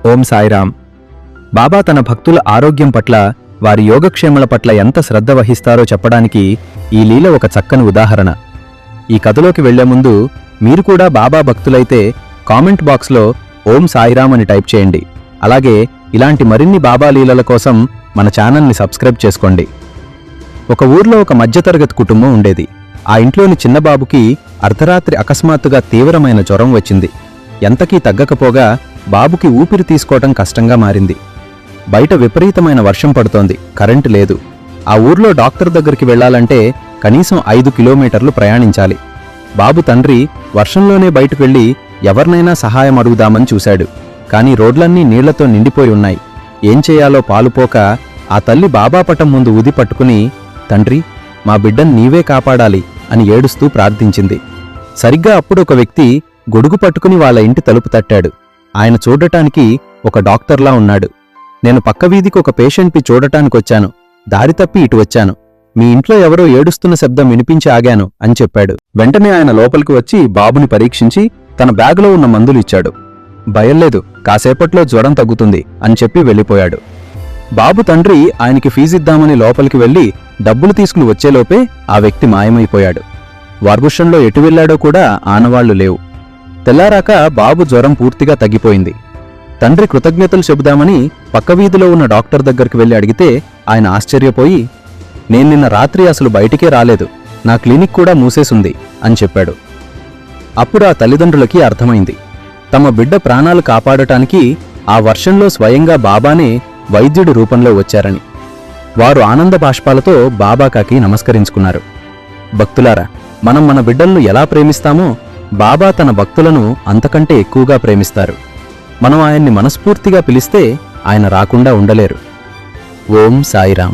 ఓం సాయిరాం. బాబా తన భక్తుల ఆరోగ్యం పట్ల, వారి యోగక్షేమల పట్ల ఎంత శ్రద్ధ వహిస్తారో చెప్పడానికి ఈ లీల ఒక చక్కని ఉదాహరణ. ఈ కథలోకి వెళ్లే ముందు మీరు కూడా బాబా భక్తులైతే కామెంట్ బాక్స్లో ఓం సాయిరాం అని టైప్ చేయండి. అలాగే ఇలాంటి మరిన్ని బాబా లీలల కోసం మన ఛానల్ని సబ్స్క్రైబ్ చేసుకోండి. ఒక ఊర్లో ఒక మధ్యతరగతి కుటుంబం ఉండేది. ఆ ఇంట్లోని చిన్నబాబుకి అర్ధరాత్రి అకస్మాత్తుగా తీవ్రమైన జ్వరం వచ్చింది. ఎంతకీ తగ్గకపోగా బాబుకి ఊపిరి తీసుకోవటం కష్టంగా మారింది. బయట విపరీతమైన వర్షం పడుతోంది, కరెంటు లేదు. ఆ ఊర్లో డాక్టర్ దగ్గరికి వెళ్లాలంటే కనీసం 5 కిలోమీటర్లు ప్రయాణించాలి. బాబు తండ్రి వర్షంలోనే బయటకు వెళ్లి ఎవరినైనా సహాయం అడుగుదామని చూశాడు. కాని రోడ్లన్నీ నీళ్లతో నిండిపోయి ఉన్నాయి. ఏం చేయాలో పాలుపోక ఆ తల్లి బాబా పటం ముందు ఊది పట్టుకుని, తండ్రి, మా బిడ్డను నీవే కాపాడాలి అని ఏడుస్తూ ప్రార్థించింది. సరిగ్గా అప్పుడు ఒక వ్యక్తి గొడుగు పట్టుకుని వాళ్ళ ఇంటి తలుపు తట్టాడు. ఆయన చూడటానికి ఒక డాక్టర్లా ఉన్నాడు. నేను పక్క వీధికి ఒక పేషెంట్ని చూడటానికొచ్చాను, దారి తప్పి ఇటు వచ్చాను. మీ ఇంట్లో ఎవరో ఏడుస్తున్న శబ్దం వినిపించి ఆగాను అని చెప్పాడు. వెంటనే ఆయన లోపలికి వచ్చి బాబుని పరీక్షించి తన బ్యాగులో ఉన్న మందులు ఇచ్చాడు. భయం లేదు, కాసేపట్లో జ్వరం తగ్గుతుంది అని చెప్పి వెళ్ళిపోయాడు. బాబు తండ్రి ఆయనకి ఫీజిద్దామని లోపలికి వెళ్లి డబ్బులు తీసుకుని వచ్చేలోపే ఆ వ్యక్తి మాయమైపోయాడు. వార్భుషంలో ఎటు వెళ్లాడో కూడా ఆనవాళ్లు లేవు. తెల్లారాక బాబు జ్వరం పూర్తిగా తగ్గిపోయింది. తండ్రి కృతజ్ఞతలు చెబుదామని పక్క వీధిలో ఉన్న డాక్టర్ దగ్గరికి వెళ్లి అడిగితే ఆయన ఆశ్చర్యపోయి, నేను నిన్న రాత్రి అసలు బయటికే రాలేదు, నా క్లినిక్ కూడా మూసేసుంది అని చెప్పాడు. అప్పుడు ఆ తల్లిదండ్రులకి అర్థమైంది, తమ బిడ్డ ప్రాణాలు కాపాడటానికి ఆ వర్షంలో స్వయంగా బాబానే వైద్యుడి రూపంలో వచ్చారని. వారు ఆనంద బాష్పాలతో బాబాకాకి నమస్కరించుకున్నారు. భక్తులారా, మనం మన బిడ్డలను ఎలా ప్రేమిస్తామో బాబా తన భక్తులను అంతకంటే ఎక్కువగా ప్రేమిస్తారు. మనం ఆయన్ని మనస్ఫూర్తిగా పిలిస్తే ఆయన రాకుండా ఉండలేరు. ఓం సాయిరాం.